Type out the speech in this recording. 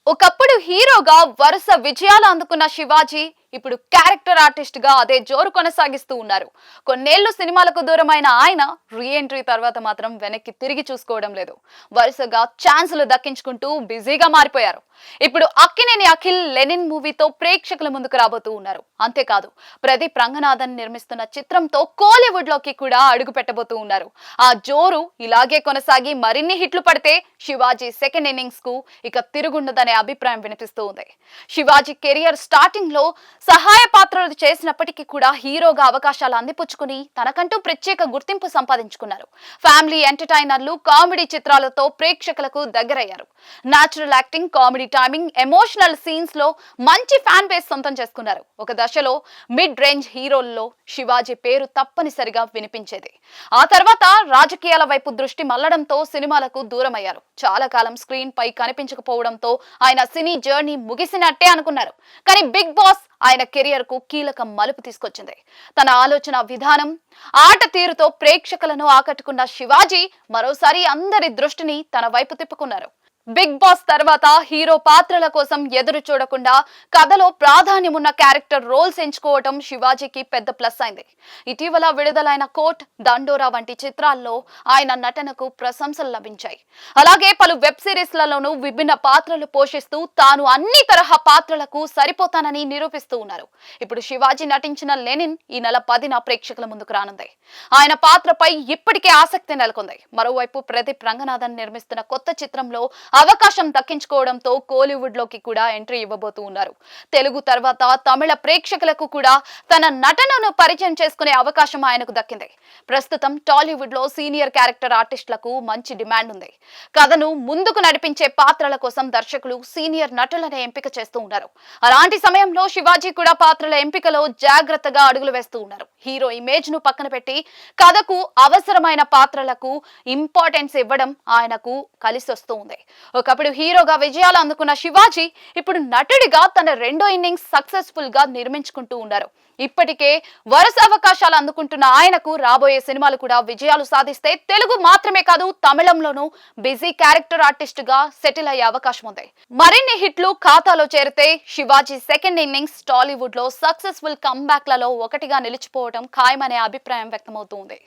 ఒకప్పుడు హీరోగా వరుస విజయాలు అందుకున్న శివాజీ ఇప్పుడు క్యారెక్టర్ ఆర్టిస్ట్ గా అదే జోరు కొనసాగిస్తూ ఉన్నారు. కొన్నేళ్లు సినిమాలకు దూరమైన ఆయన రీ ఎంట్రీ తర్వాత మాత్రం వెనక్కి తిరిగి చూసుకోవడం లేదు. వరుసగా ఛాన్సులు దక్కించుకుంటూ బిజీగా మారిపోయారు. ఇప్పుడు అక్కినేని అఖిల్ లెనిన్ మూవీతో ప్రేక్షకుల ముందుకు రాబోతూ ఉన్నారు. అంతేకాదు ప్రదీప్ రంగనాథన్ నిర్మిస్తున్న చిత్రంతో కోలీవుడ్ లోకి కూడా అడుగు పెట్టబోతూ ఉన్నారు. ఆ జోరు ఇలాగే కొనసాగి మరిన్ని హిట్లు పడితే శివాజీ సెకండ్ ఇన్నింగ్స్ కు ఇక తిరుగుండదనే అభిప్రాయం వినిపిస్తూ ఉంది. శివాజీ కెరియర్ స్టార్టింగ్ లో సహాయ పాత్రలు చేసినప్పటికీ కూడా హీరోగా అవకాశాలు అందిపుచ్చుకుని తనకంటూ ప్రత్యేక గుర్తింపు సంపాదించుకున్నారు. ఫ్యామిలీ ఎంటర్టైనర్లు, కామెడీ చిత్రాలతో ప్రేక్షకులకు దగ్గరయ్యారు. Natural acting, comedy timing, emotional scenes లో మంచి ఫ్యాన్ బేస్ సొంతం చేసుకున్నారు. ఒక దశలో మిడ్ రేంజ్ హీరోల్లో శివాజీ పేరు తప్పనిసరిగా వినిపించేది. ఆ తర్వాత రాజకీయాల వైపు దృష్టి మళ్లడంతో సినిమాలకు దూరమయ్యారు. చాలా కాలం స్క్రీన్ పై కనిపించకపోవడంతో ఆయన సినీ జర్నీ ముగిసినట్టే అనుకున్నారు. కానీ బిగ్ బాస్ ఆయన కెరియర్ కు కీలక మలుపు తీసుకొచ్చింది. తన ఆలోచన విధానం, ఆట తీరుతో ప్రేక్షకులను ఆకట్టుకున్న శివాజీ మరోసారి అందరి దృష్టిని తన వైపు తిప్పుకున్నారు. బిగ్ బాస్ తర్వాత హీరో పాత్రల కోసం ఎదురు చూడకుండా కథలో ప్రాధాన్యమున్న క్యారెక్టర్ రోల్స్ ఎంచుకోవటం శివాజీకి పెద్ద ప్లస్ అయింది. ఇటీవల విడుదలైన కోట్, దండోరా వంటి చిత్రాల్లో ఆయన నటనకు ప్రశంసలు లభించాయి. అలాగే పలు వెబ్ సిరీస్లలోనూ విభిన్న పాత్రలు పోషిస్తూ తాను అన్ని తరహా పాత్రలకు సరిపోతానని నిరూపిస్తూ ఉన్నారు. ఇప్పుడు శివాజీ నటించిన లెనిన్ ఈ నెల 10న ప్రేక్షకుల ముందుకు రానుంది. ఆయన పాత్రపై ఇప్పటికే ఆసక్తి నెలకొంది. మరోవైపు ప్రదీప్ రంగనాథన్ నిర్మిస్తున్న కొత్త చిత్రంలో అవకాశం దక్కించుకోవడంతో కోలీవుడ్ లోకి కూడా ఎంట్రీ ఇవ్వబోతూ ఉన్నారు. తెలుగు తర్వాత తమిళ ప్రేక్షకులకు కూడా తన నటనను పరిచయం చేసుకునే అవకాశం ఆయనకు దక్కింది. ప్రస్తుతం టాలీవుడ్ లో సీనియర్ క్యారెక్టర్ ఆర్టిస్టులకు మంచి డిమాండ్ ఉంది. కథను ముందుకు నడిపించే పాత్రల కోసం దర్శకులు సీనియర్ నటులను ఎంపిక చేస్తూ ఉన్నారు. అలాంటి సమయంలో శివాజీ కూడా పాత్రల ఎంపికలో జాగ్రత్తగా అడుగులు వేస్తూ ఉన్నారు. హీరో ఇమేజ్ ను పక్కన పెట్టి కథకు అవసరమైన పాత్రలకు ఇంపార్టెన్స్ ఇవ్వడం ఆయనకు కలిసి వస్తూ ఉంది. ఒకప్పుడు హీరోగా విజయాలు అందుకున్న శివాజీ ఇప్పుడు నటుడిగా తన రెండో ఇన్నింగ్స్ సక్సెస్ఫుల్ గా నిర్మించుకుంటూ ఉన్నారు. ఇప్పటికే వరుస అవకాశాలు అందుకుంటున్న ఆయనకు రాబోయే సినిమాలు కూడా విజయాలు సాధిస్తే తెలుగు మాత్రమే కాదు తమిళంలోనూ బిజీ క్యారెక్టర్ ఆర్టిస్ట్ గా సెటిల్ అయ్యే అవకాశం ఉంది. మరిన్ని హిట్లు ఖాతాలో చేరితే శివాజీ సెకండ్ ఇన్నింగ్స్ టాలీవుడ్ లో సక్సెస్ఫుల్ కంబ్యాక్లలో ఒకటిగా నిలిచిపోవడం ఖాయమనే అభిప్రాయం వ్యక్తమవుతోంది.